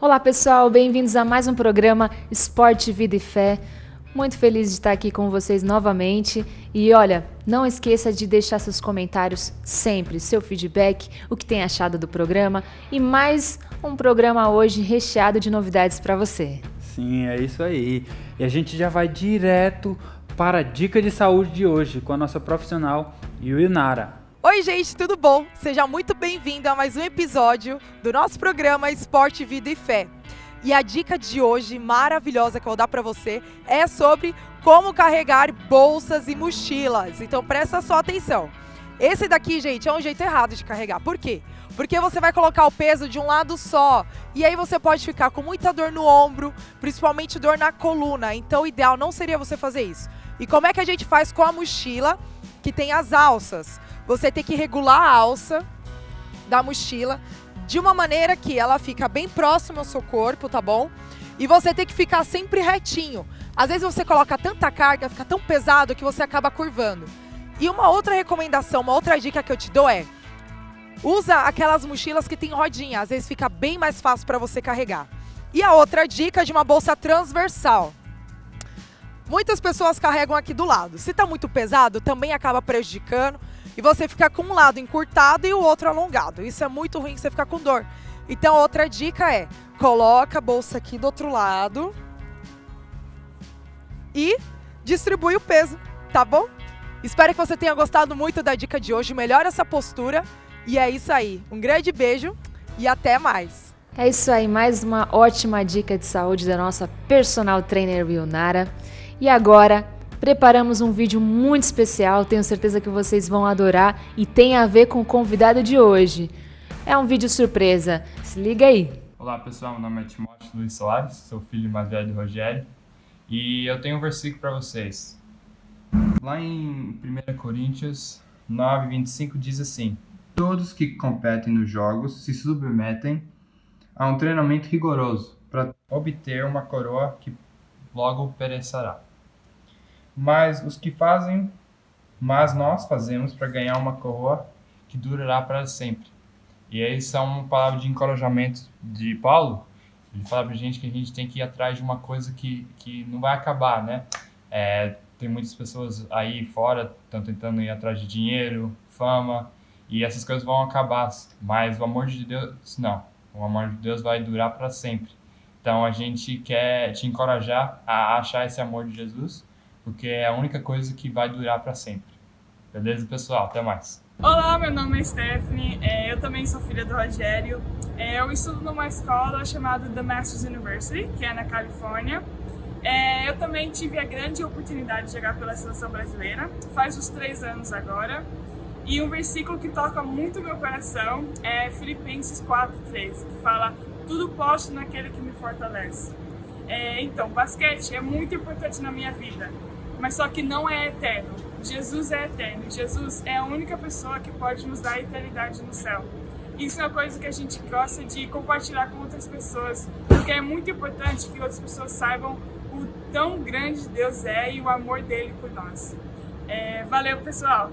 Olá pessoal, bem-vindos a mais um programa Esporte, Vida e Fé. Muito feliz de estar aqui com vocês novamente. E olha, não esqueça de deixar seus comentários sempre, seu feedback, o que tem achado do programa e mais um programa hoje recheado de novidades para você. Sim, é isso aí. E a gente já vai direto para a dica de saúde de hoje com a nossa profissional Yuinara. Oi gente, tudo bom? Seja muito bem-vindo a mais um episódio do nosso programa Esporte, Vida e Fé. E a dica de hoje, maravilhosa, que eu vou dar para você, é sobre como carregar bolsas e mochilas. Então presta só atenção. Esse daqui, gente, é um jeito errado de carregar. Por quê? Porque você vai colocar o peso de um lado só. E aí você pode ficar com muita dor no ombro, principalmente dor na coluna. Então o ideal não seria você fazer isso. E como é que a gente faz com a mochila que tem as alças? Você tem que regular a alça da mochila de uma maneira que ela fica bem próxima ao seu corpo, tá bom? E você tem que ficar sempre retinho. Às vezes você coloca tanta carga, fica tão pesado que você acaba curvando. E uma outra recomendação, uma outra dica que eu te dou é: usa aquelas mochilas que tem rodinha, às vezes fica bem mais fácil para você carregar. E a outra dica é de uma bolsa transversal. Muitas pessoas carregam aqui do lado. Se tá muito pesado, também acaba prejudicando. E você fica com um lado encurtado e o outro alongado. Isso é muito ruim, você fica com dor. Então, outra dica é: coloca a bolsa aqui do outro lado e distribui o peso, tá bom? Espero que você tenha gostado muito da dica de hoje. Melhora essa postura. E é isso aí. Um grande beijo e até mais. É isso aí, mais uma ótima dica de saúde da nossa personal trainer Yuinara. E agora preparamos um vídeo muito especial, tenho certeza que vocês vão adorar e tem a ver com o convidado de hoje. É um vídeo surpresa, se liga aí. Olá pessoal, meu nome é Timóteo Luiz Soares, sou filho mais velho do Rogério e eu tenho um versículo para vocês. Lá em 1 Coríntios 9:25 diz assim: todos que competem nos jogos se submetem a um treinamento rigoroso para obter uma coroa que logo perecerá. Mas nós fazemos para ganhar uma coroa que durará para sempre. E aí são palavras de encorajamento de Paulo. Ele fala pra gente que a gente tem que ir atrás de uma coisa que não vai acabar, né? Tem muitas pessoas aí fora estão tentando ir atrás de dinheiro, fama, e essas coisas vão acabar. Mas o amor de Deus, não. O amor de Deus vai durar para sempre. Então a gente quer te encorajar a achar esse amor de Jesus, porque é a única coisa que vai durar para sempre. Beleza, pessoal? Até mais. Olá, meu nome é Stephanie, eu também sou filha do Rogério. Eu estudo numa escola chamada The Masters University, que é na Califórnia. Eu também tive a grande oportunidade de jogar pela seleção brasileira, faz uns 3 anos agora. E um versículo que toca muito meu coração é Filipenses 4:13, que fala: tudo posso naquele que me fortalece. Então, basquete é muito importante na minha vida, mas só que não é eterno. Jesus é eterno. Jesus é a única pessoa que pode nos dar a eternidade no céu. Isso é uma coisa que a gente gosta de compartilhar com outras pessoas, porque é muito importante que outras pessoas saibam o tão grande Deus é e o amor dele por nós. Valeu, pessoal!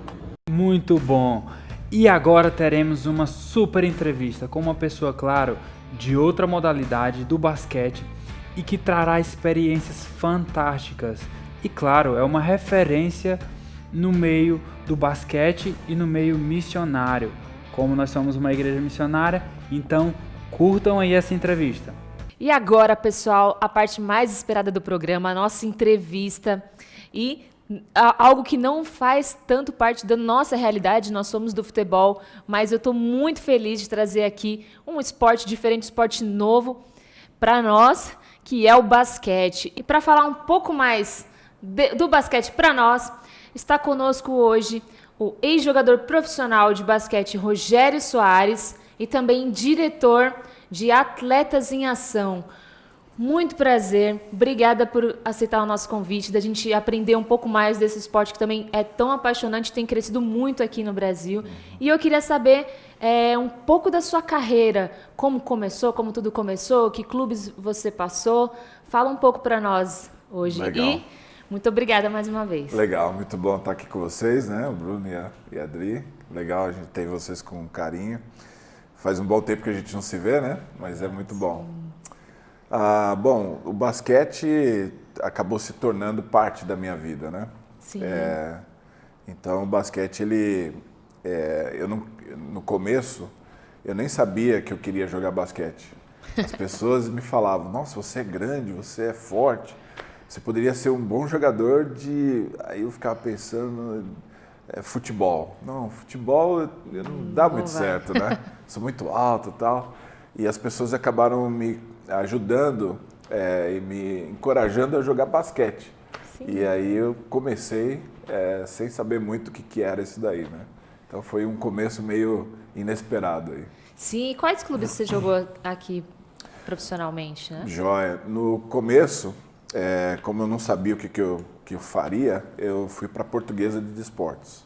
Muito bom! E agora teremos uma super entrevista com uma pessoa, claro, de outra modalidade do basquete e que trará experiências fantásticas. E claro, é uma referência no meio do basquete e no meio missionário. Como nós somos uma igreja missionária, então curtam aí essa entrevista. E agora, pessoal, a parte mais esperada do programa, a nossa entrevista. E algo que não faz tanto parte da nossa realidade, nós somos do futebol, mas eu estou muito feliz de trazer aqui um esporte diferente, um esporte novo para nós, que é o basquete. E para falar um pouco mais do basquete para nós, está conosco hoje o ex-jogador profissional de basquete Rogério Soares e também diretor de Atletas em Ação. Muito prazer, obrigada por aceitar o nosso convite, da gente aprender um pouco mais desse esporte que também é tão apaixonante, tem crescido muito aqui no Brasil. E eu queria saber um pouco da sua carreira, como começou, como tudo começou, que clubes você passou. Fala um pouco para nós hoje. Legal. E Muito obrigada mais uma vez. Legal, muito bom estar aqui com vocês, né? O Bruno e a Adri. Legal, a gente tem vocês com carinho. Faz um bom tempo que a gente não se vê, né? Mas é muito bom. Bom, o basquete acabou se tornando parte da minha vida, né? Sim. Então, o basquete, no começo, eu nem sabia que eu queria jogar basquete. As pessoas me falavam, nossa, você é grande, você é forte, você poderia ser um bom jogador de... Aí eu ficava pensando, futebol. Não, futebol não dá muito certo, né? Sou muito alto e tal. E as pessoas acabaram me ajudando e me encorajando a jogar basquete. Sim. E aí eu comecei sem saber muito o que era isso daí, né? Então foi um começo meio inesperado aí. Sim, e quais clubes você jogou aqui profissionalmente, né? Joia. No começo, como eu não sabia o que eu faria, eu fui para a Portuguesa de Desportos.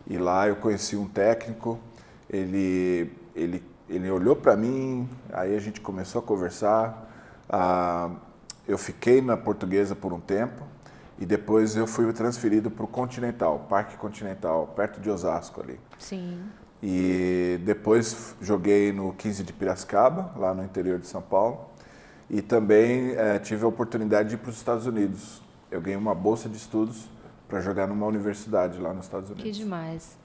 E lá eu conheci um técnico, ele olhou para mim, aí a gente começou a conversar. Eu fiquei na Portuguesa por um tempo e depois eu fui transferido para o Continental, Parque Continental, perto de Osasco ali. Sim. E depois joguei no 15 de Piracicaba, lá no interior de São Paulo. E também tive a oportunidade de ir para os Estados Unidos. Eu ganhei uma bolsa de estudos para jogar numa universidade lá nos Estados Unidos. Que demais.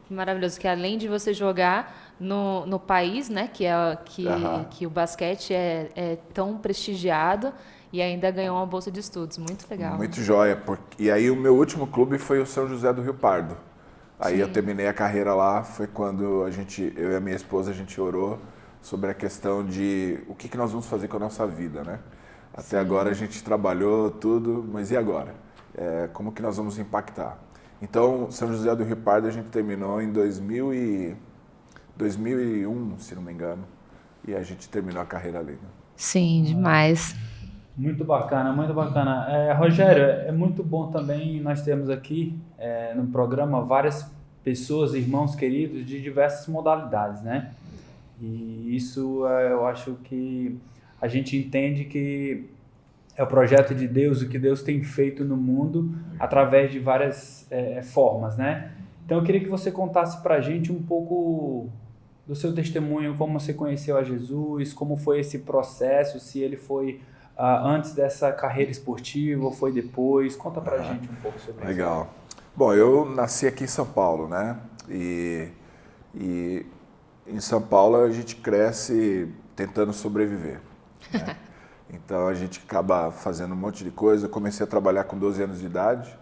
Que maravilhoso, que além de você jogar no país, né, que o basquete é tão prestigiado, e ainda ganhou uma bolsa de estudos. Muito legal. Muito joia. E aí o meu último clube foi o São José do Rio Pardo. Aí Sim. eu terminei a carreira lá, foi quando eu e a minha esposa, a gente orou sobre a questão de o que nós vamos fazer com a nossa vida, né? Até agora a gente trabalhou tudo, mas e agora? Como que nós vamos impactar? Então, São José do Rio Pardo a gente terminou em 2001, se não me engano, e a gente terminou a carreira ali. Né? Sim, demais. Muito bacana, muito bacana. Rogério, é muito bom também nós temos aqui no programa várias pessoas, irmãos queridos de diversas modalidades, né? E isso eu acho que a gente entende que é o projeto de Deus, o que Deus tem feito no mundo através de várias formas, né? Então eu queria que você contasse pra gente um pouco do seu testemunho, como você conheceu a Jesus, como foi esse processo, se ele foi antes dessa carreira esportiva ou foi depois. Conta pra gente um pouco sobre isso. Legal. Bom, eu nasci aqui em São Paulo, né? E em São Paulo a gente cresce tentando sobreviver, né? Então a gente acaba fazendo um monte de coisa. Eu comecei a trabalhar com 12 anos de idade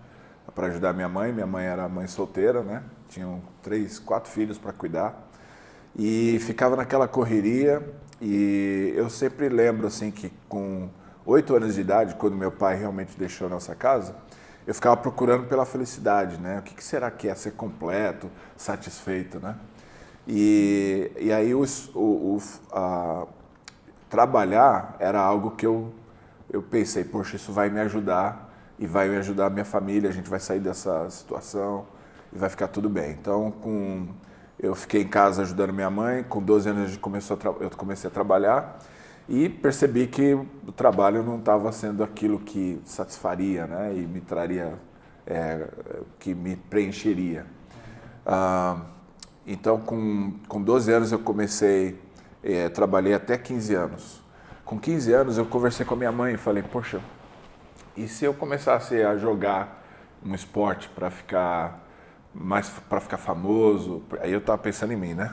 para ajudar minha mãe. Minha mãe era mãe solteira, né? Tinham 3, 4 filhos para cuidar. E ficava naquela correria. E eu sempre lembro assim que com 8 anos de idade, quando meu pai realmente deixou a nossa casa, eu ficava procurando pela felicidade, né? O que será que é ser completo, satisfeito, né? E aí trabalhar era algo que eu pensei, poxa, isso vai me ajudar e vai me ajudar a minha família, a gente vai sair dessa situação e vai ficar tudo bem. Então, eu fiquei em casa ajudando minha mãe, com 12 anos eu comecei a trabalhar e percebi que o trabalho não estava sendo aquilo que satisfaria, né, e me traria, que me preencheria. Então, com 12 anos eu comecei, trabalhei até 15 anos. Com 15 anos eu conversei com a minha mãe e falei, poxa, e se eu começasse a jogar um esporte para ficar famoso? Aí eu estava pensando em mim, né?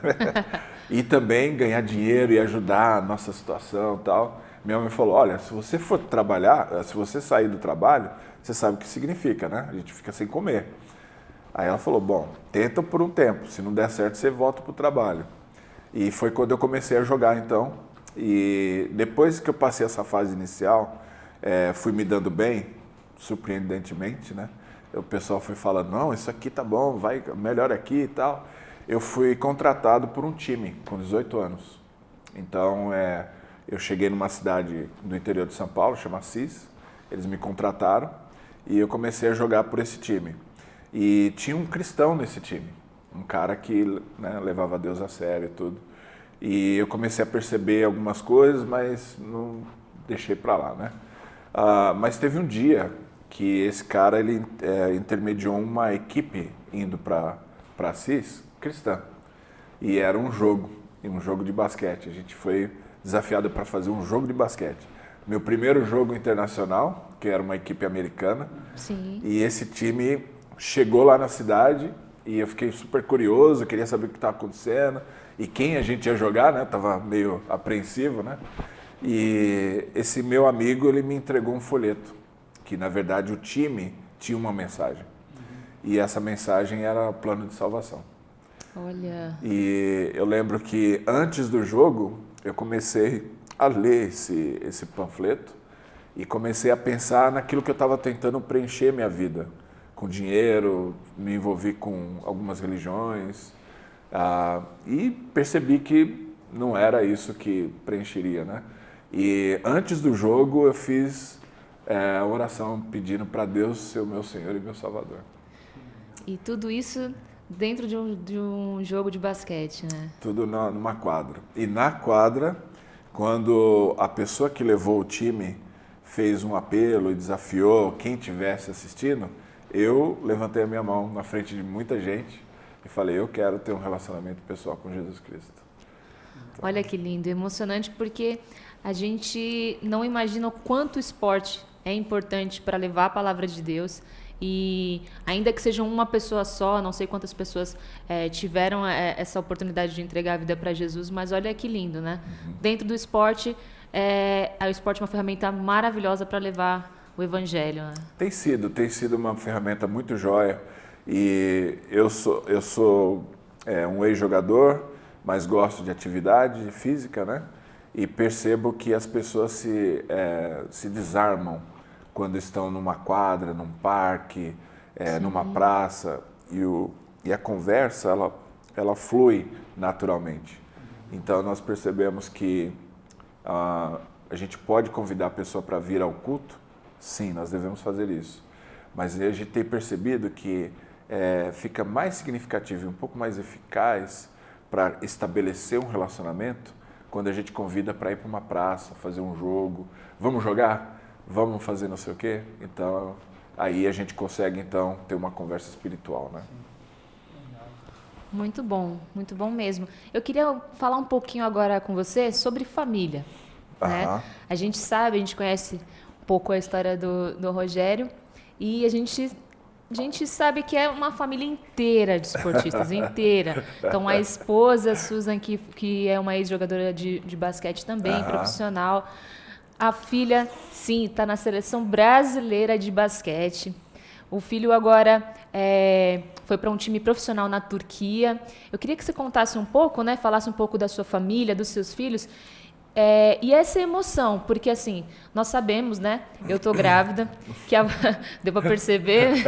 E também ganhar dinheiro e ajudar a nossa situação e tal. Minha mãe falou, olha, se você for trabalhar, se você sair do trabalho, você sabe o que significa, né? A gente fica sem comer. Aí ela falou, bom, tenta por um tempo, se não der certo você volta para o trabalho. E foi quando eu comecei a jogar então, e depois que eu passei essa fase inicial, fui me dando bem, surpreendentemente, né? O pessoal foi falando, não, isso aqui tá bom, vai melhor aqui e tal. Eu fui contratado por um time com 18 anos. Então, eu cheguei numa cidade do interior de São Paulo, chama Assis, eles me contrataram e eu comecei a jogar por esse time. E tinha um cristão nesse time, um cara que, né, levava Deus a sério e tudo. E eu comecei a perceber algumas coisas, mas não deixei pra lá, né? Mas teve um dia que esse cara ele intermediou uma equipe indo para Assis, cristã. E era um jogo de basquete. A gente foi desafiado para fazer um jogo de basquete. Meu primeiro jogo internacional, que era uma equipe americana. Sim. E esse time chegou lá na cidade e eu fiquei super curioso, queria saber o que estava acontecendo e quem a gente ia jogar, né? Tava meio apreensivo, né? E esse meu amigo, ele me entregou um folheto, que na verdade o time tinha uma mensagem. E essa mensagem era o plano de salvação. Olha. E eu lembro que antes do jogo, eu comecei a ler esse panfleto e comecei a pensar naquilo que eu estava tentando preencher minha vida. Com dinheiro, me envolvi com algumas religiões e percebi que não era isso que preencheria, né? E antes do jogo eu fiz a oração pedindo para Deus ser o meu Senhor e meu Salvador. E tudo isso dentro de um jogo de basquete, né? Tudo numa quadra. E na quadra, quando a pessoa que levou o time fez um apelo e desafiou quem estivesse assistindo, eu levantei a minha mão na frente de muita gente e falei, eu quero ter um relacionamento pessoal com Jesus Cristo. Então, olha que lindo, emocionante, porque a gente não imagina o quanto o esporte é importante para levar a palavra de Deus. E ainda que seja uma pessoa só, não sei quantas pessoas tiveram essa oportunidade de entregar a vida para Jesus, mas olha que lindo, né? Dentro do esporte, o esporte é uma ferramenta maravilhosa para levar o evangelho, né? Tem sido uma ferramenta muito joia. E eu sou um ex-jogador, mas gosto de atividade física, né? E percebo que as pessoas se desarmam quando estão numa quadra, num parque, numa praça, e a conversa ela flui naturalmente. Então nós percebemos que a gente pode convidar a pessoa para vir ao culto, sim, nós devemos fazer isso. Mas a gente tem percebido que fica mais significativo e um pouco mais eficaz para estabelecer um relacionamento quando a gente convida para ir para uma praça, fazer um jogo, vamos jogar? Vamos fazer não sei o quê? Então, aí a gente consegue, então, ter uma conversa espiritual, né? Muito bom mesmo. Eu queria falar um pouquinho agora com você sobre família, né? A gente conhece um pouco a história do Rogério e a gente sabe que é uma família inteira de esportistas, inteira. Então, a esposa, Susan, que é uma ex-jogadora de basquete também, profissional. A filha, sim, está na seleção brasileira de basquete. O filho agora foi para um time profissional na Turquia. Eu queria que você contasse um pouco, né? Falasse um pouco da sua família, dos seus filhos. E essa emoção, porque assim, nós sabemos, né? Eu estou grávida, deu para perceber,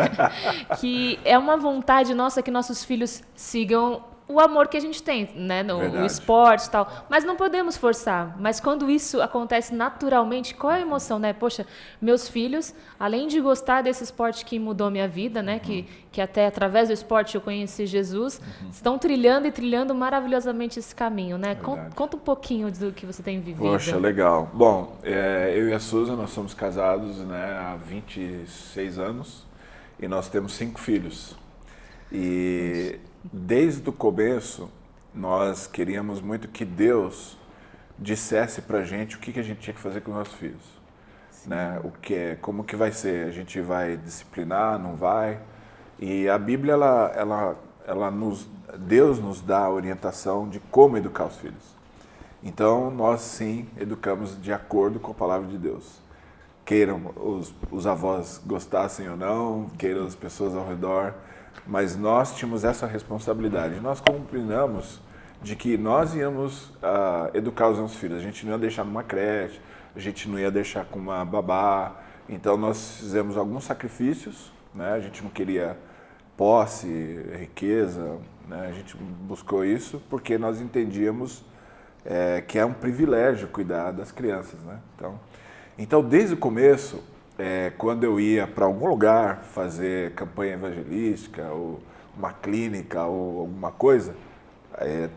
que é uma vontade nossa que nossos filhos sigam o amor que a gente tem, né, no esporte e tal, mas não podemos forçar. Mas quando isso acontece naturalmente, qual é a emoção, né? Poxa, meus filhos, além de gostar desse esporte que mudou minha vida, né, que até através do esporte eu conheci Jesus, estão trilhando maravilhosamente esse caminho, né? Conta um pouquinho do que você tem vivido. Poxa, legal. Bom, eu e a Susan, nós somos casados, né, há 26 anos e nós temos 5 filhos. E desde o começo, nós queríamos muito que Deus dissesse pra gente o que a gente tinha que fazer com os nossos filhos. Né? Como que vai ser? A gente vai disciplinar, não vai? E a Bíblia, Deus nos dá a orientação de como educar os filhos. Então, nós sim educamos de acordo com a palavra de Deus. Queiram os avós gostassem ou não, queiram as pessoas ao redor, mas nós tínhamos essa responsabilidade. Nós combinamos de que nós íamos educar os nossos filhos. A gente não ia deixar numa creche, a gente não ia deixar com uma babá. Então nós fizemos alguns sacrifícios, né? A gente não queria posse, riqueza, né? A gente buscou isso porque nós entendíamos que é um privilégio cuidar das crianças, né? Então desde o começo, quando eu ia para algum lugar fazer campanha evangelística, ou uma clínica, ou alguma coisa,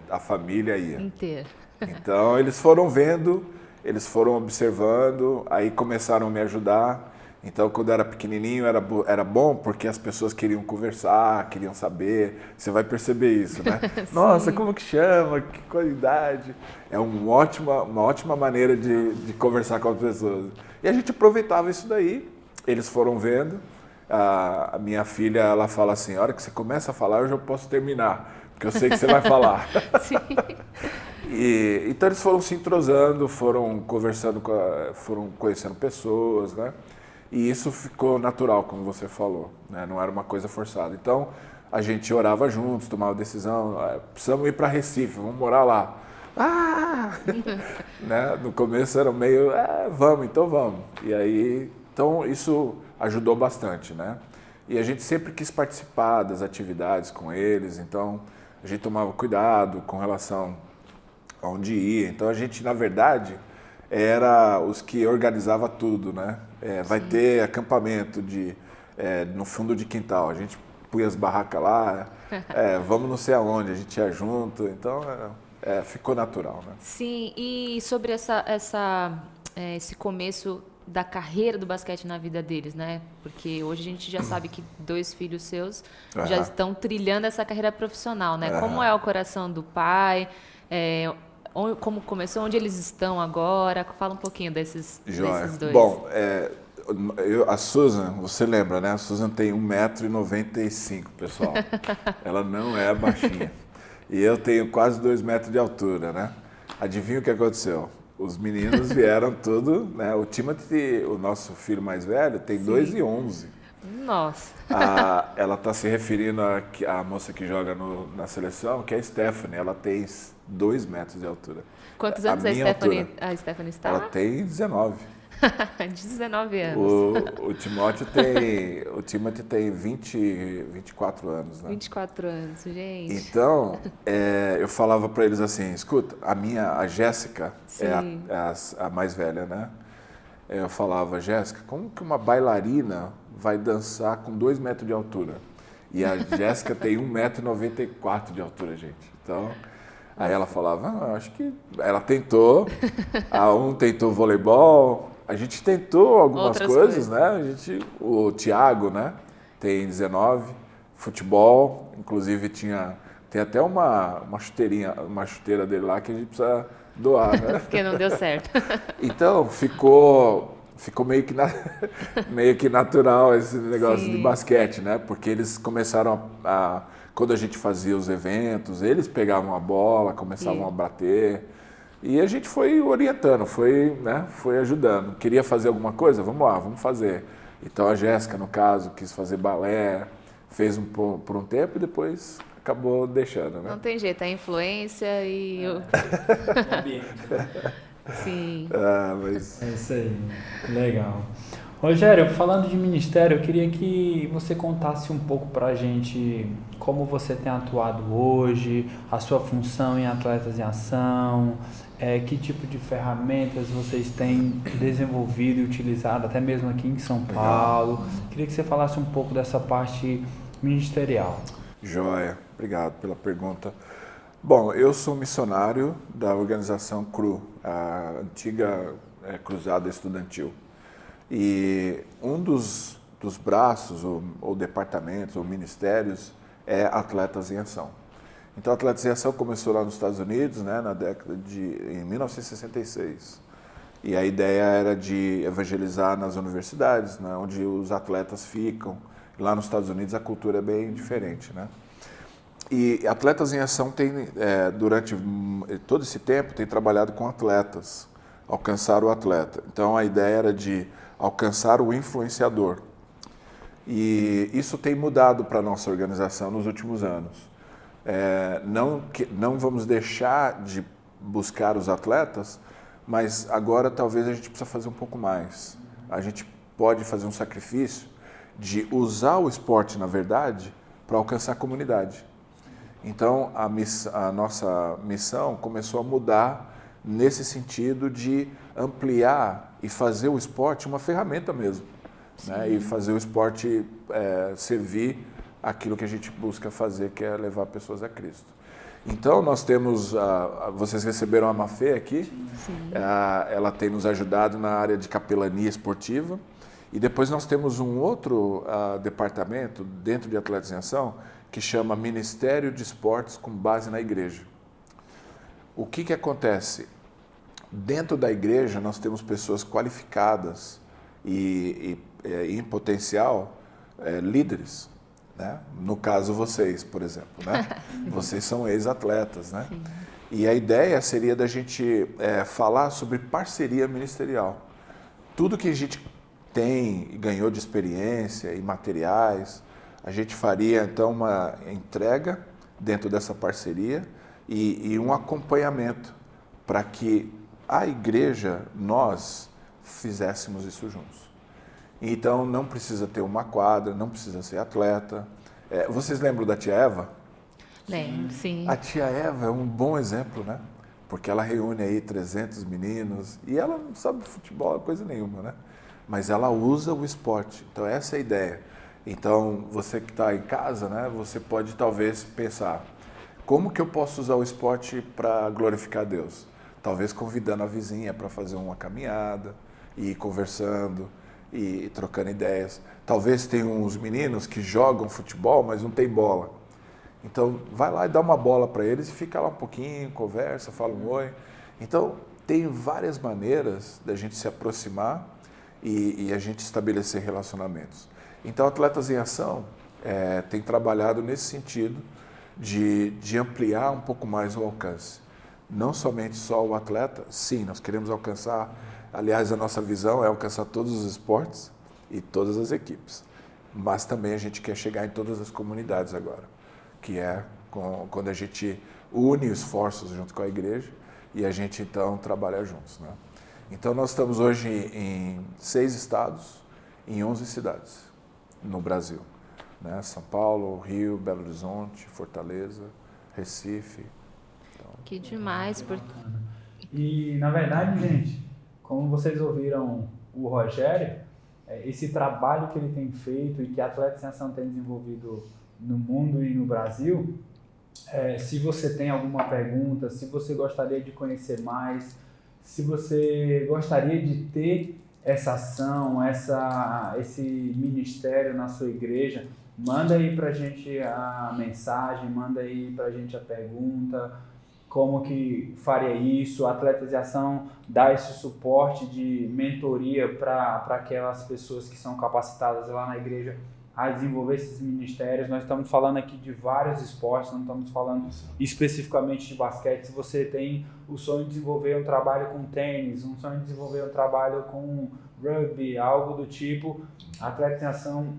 a família ia. Inteira. Então, eles foram vendo, eles foram observando, aí começaram a me ajudar. Então, quando eu era pequenininho, era bom porque as pessoas queriam conversar, queriam saber. Você vai perceber isso, né? Nossa, como que chama? Que qualidade? É uma ótima maneira de conversar com as pessoas. E a gente aproveitava isso daí. Eles foram vendo. A minha filha, ela fala assim, a hora que você começa a falar, eu já posso terminar, porque eu sei que você vai falar. Sim. Então eles foram se entrosando, foram conversando, foram conhecendo pessoas, né? E isso ficou natural, como você falou, né? Não era uma coisa forçada. Então a gente orava juntos, tomava decisão, precisamos ir para Recife, vamos morar lá. Né? No começo era meio, vamos, então vamos. E aí, então isso ajudou bastante, né? E a gente sempre quis participar das atividades com eles, então a gente tomava cuidado com relação a onde ia. Então a gente, na verdade, era os que organizava tudo, né? Vai ter acampamento no fundo de quintal, a gente punha as barracas lá, vamos não sei aonde, a gente ia junto, então ficou natural, né? Sim, e sobre esse começo da carreira do basquete na vida deles, né? Porque hoje a gente já sabe que 2 filhos seus já estão trilhando essa carreira profissional, né? Como é o coração do pai? Como começou? Onde eles estão agora? Fala um pouquinho desses 2. Bom, a Susan, você lembra, né? A Susan tem 1,95 m, pessoal. Ela não é baixinha. E eu tenho quase 2 metros de altura, né? Adivinha o que aconteceu? Os meninos vieram tudo, né? O Timothy, o nosso filho mais velho, tem 2,11 m. Nossa. Ela está se referindo à moça que joga na seleção, que é a Stephanie. Ela tem 2 metros de altura. Quantos anos a Stephanie está? Ela tem 19. 19 anos. O Timothy tem 24 anos, né? 24 anos, gente. Então, eu falava para eles assim, escuta, a Jéssica é a mais velha, né? Eu falava, Jéssica, como que uma bailarina vai dançar com 2 metros de altura? E a Jéssica tem 1,94 m de altura, gente. Então, aí ela falava, acho que ela tentou, tentou voleibol, a gente tentou algumas coisas, né? O Thiago, né? Tem 19, futebol, inclusive tem até uma chuteira dele lá que a gente precisa doar, né? Porque não deu certo. Então, ficou meio que natural esse negócio de basquete, né? Porque eles começaram quando a gente fazia os eventos, eles pegavam a bola, começavam a bater. E a gente foi orientando, foi ajudando. Queria fazer alguma coisa? Vamos lá, vamos fazer. Então a Jéssica, no caso, quis fazer balé, fez por um tempo e depois acabou deixando, né? Não tem jeito, a influência e Sim. Mas... É isso aí, legal. Rogério, falando de ministério, eu queria que você contasse um pouco pra gente como você tem atuado hoje, a sua função em Atletas em Ação, que tipo de ferramentas vocês têm desenvolvido e utilizado, até mesmo aqui em São Paulo. Queria que você falasse um pouco dessa parte ministerial. Joia, obrigado pela pergunta. Bom, eu sou missionário da organização CRU, a antiga Cruzada Estudantil. E um dos braços, ou departamentos, ou ministérios, é Atletas em Ação. Então, Atletas em Ação começou lá nos Estados Unidos, né, em 1966. E a ideia era de evangelizar nas universidades, né, onde os atletas ficam. Lá nos Estados Unidos a cultura é bem diferente, né? E Atletas em Ação tem, durante todo esse tempo, tem trabalhado com atletas, alcançar o atleta. Então, a ideia era de alcançar o influenciador. E isso tem mudado para a nossa organização nos últimos anos. Não vamos deixar de buscar os atletas, mas agora talvez a gente precisa fazer um pouco mais. A gente pode fazer um sacrifício de usar o esporte, na verdade, para alcançar a comunidade. Então, a nossa missão começou a mudar nesse sentido de ampliar e fazer o esporte uma ferramenta mesmo, né? E fazer o esporte servir aquilo que a gente busca fazer, que é levar pessoas a Cristo. Então, nós temos, vocês receberam a Mafê aqui. Sim. Ela tem nos ajudado na área de capelania esportiva E depois nós temos um outro departamento dentro de Atletas em Ação que chama Ministério de Esportes com base na igreja. O que acontece? Dentro da igreja nós temos pessoas qualificadas e em potencial líderes, né? No caso vocês, por exemplo, né? Vocês são ex-atletas, né? Sim. E a ideia seria da gente falar sobre parceria ministerial. Tudo que a gente tem e ganhou de experiência e materiais, a gente faria então uma entrega dentro dessa parceria e um acompanhamento para que a igreja, nós, fizéssemos isso juntos. Então não precisa ter uma quadra, não precisa ser atleta. Vocês lembram da tia Eva? Lembro, sim. A tia Eva é um bom exemplo, né? Porque ela reúne aí 300 meninos e ela não sabe futebol, coisa nenhuma, né? Mas ela usa o esporte. Então essa é a ideia. Então você que está em casa, né? Você pode talvez pensar, como que eu posso usar o esporte para glorificar Deus? Talvez convidando a vizinha para fazer uma caminhada, e ir conversando, e trocando ideias. Talvez tenha uns meninos que jogam futebol, mas não tem bola. Então vai lá e dá uma bola para eles e fica lá um pouquinho, conversa, fala um oi. Então tem várias maneiras da gente se aproximar e a gente estabelecer relacionamentos. Então Atletas em Ação tem trabalhado nesse sentido de ampliar um pouco mais o alcance. Não somente só o atleta, sim, nós queremos alcançar, aliás, a nossa visão é alcançar todos os esportes e todas as equipes, mas também a gente quer chegar em todas as comunidades agora, que é quando a gente une esforços junto com a igreja e a gente então trabalha juntos, né? Então nós estamos hoje em 6 estados, em 11 cidades no Brasil, né? São Paulo, Rio, Belo Horizonte, Fortaleza, Recife. Que demais. E, na verdade, gente, como vocês ouviram o Rogério, esse trabalho que ele tem feito e que a Atletas em Ação tem desenvolvido no mundo e no Brasil, se você tem alguma pergunta, se você gostaria de conhecer mais, se você gostaria de ter essa ação, esse ministério na sua igreja, manda aí pra gente a mensagem, manda aí pra gente a pergunta, como que faria isso. A Atletas em Ação dá esse suporte de mentoria para aquelas pessoas que são capacitadas lá na igreja a desenvolver esses ministérios. Nós estamos falando aqui de vários esportes, não estamos falando especificamente de basquete. Se você tem o sonho de desenvolver um trabalho com tênis, um sonho de desenvolver um trabalho com rugby, algo do tipo, a Atletas em Ação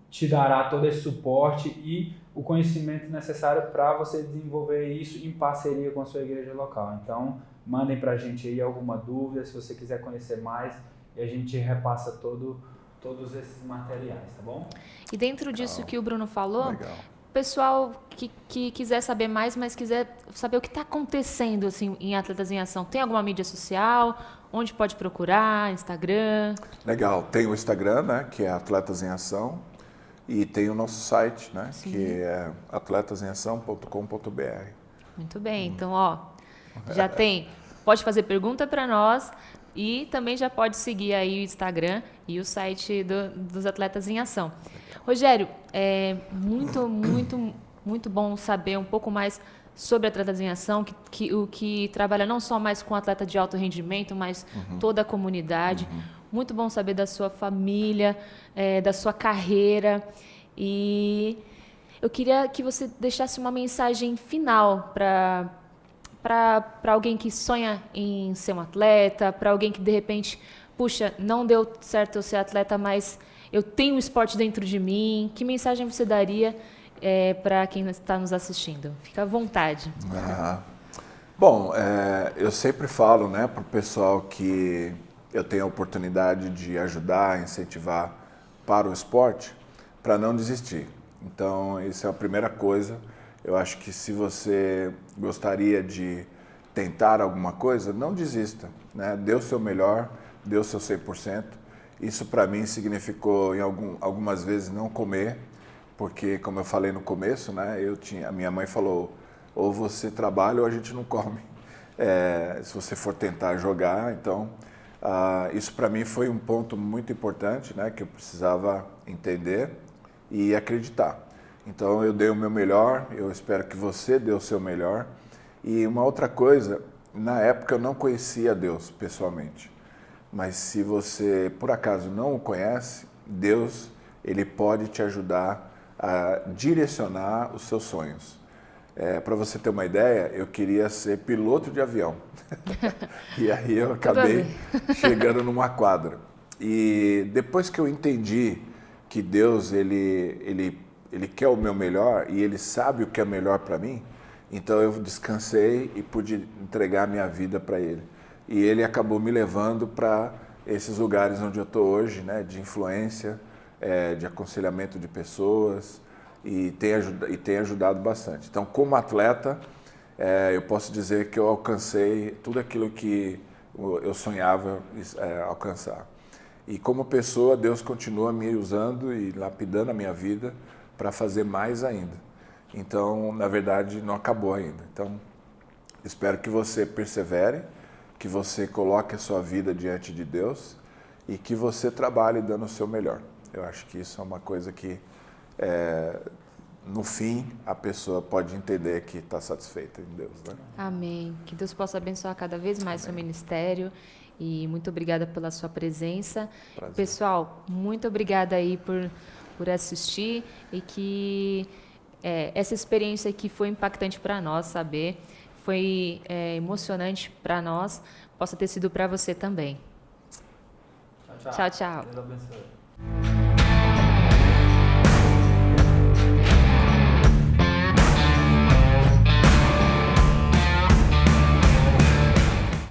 te dará todo esse suporte e o conhecimento necessário para você desenvolver isso em parceria com a sua igreja local. Então, mandem para a gente aí alguma dúvida, se você quiser conhecer mais, e a gente repassa todos esses materiais, tá bom? E dentro disso que o Bruno falou, Legal. pessoal que quiser saber mais, mas quiser saber o que está acontecendo assim, em Atletas em Ação, tem alguma mídia social? Onde pode procurar? Instagram? Legal, tem o Instagram, né, que é Atletas em Ação, e tem o nosso site, né, que é atletasemação.com.br. Muito bem, então já tem, pode fazer pergunta para nós e também já pode seguir aí o Instagram e o site dos Atletas em Ação. Rogério, é muito bom saber um pouco mais sobre Atletas em Ação, que trabalha não só mais com atleta de alto rendimento, mas toda a comunidade. Muito bom saber da sua família, da sua carreira. E eu queria que você deixasse uma mensagem final para alguém que sonha em ser um atleta, para alguém que, de repente, puxa, não deu certo eu ser atleta, mas eu tenho um esporte dentro de mim. Que mensagem você daria para quem está nos assistindo? Fica à vontade. Bom, eu sempre falo, né, para o pessoal que eu tenho a oportunidade de ajudar, incentivar para o esporte, para não desistir. Então, isso é a primeira coisa. Eu acho que se você gostaria de tentar alguma coisa, não desista, né? Dê o seu melhor, dê o seu 100%. Isso para mim significou algumas vezes não comer, porque como eu falei no começo, né, a minha mãe falou, ou você trabalha ou a gente não come. Se você for tentar jogar, então Isso para mim foi um ponto muito importante, né, que eu precisava entender e acreditar. Então eu dei o meu melhor, eu espero que você dê o seu melhor. E uma outra coisa, na época eu não conhecia Deus pessoalmente, mas se você por acaso não o conhece, Deus, ele pode te ajudar a direcionar os seus sonhos. Para você ter uma ideia, eu queria ser piloto de avião. E aí eu acabei chegando numa quadra. E depois que eu entendi que Deus ele quer o meu melhor e Ele sabe o que é melhor para mim, então eu descansei e pude entregar minha vida para Ele. E Ele acabou me levando para esses lugares onde eu estou hoje, né, de influência, de aconselhamento de pessoas, e tem ajudado bastante. Então, como atleta, eu posso dizer que eu alcancei tudo aquilo que eu sonhava alcançar. E como pessoa, Deus continua me usando e lapidando a minha vida para fazer mais ainda. Então, na verdade, não acabou ainda. Então, espero que você persevere, que você coloque a sua vida diante de Deus e que você trabalhe dando o seu melhor. Eu acho que isso é uma coisa que, no fim, a pessoa pode entender que está satisfeita em Deus, né? Amém. Que Deus possa abençoar cada vez mais seu ministério. E muito obrigada pela sua presença. Prazer. Pessoal, muito obrigada aí por assistir e que essa experiência aqui foi impactante para nós saber, foi emocionante para nós, possa ter sido para você também. Tchau, tchau. Tchau, tchau. Deus abençoe.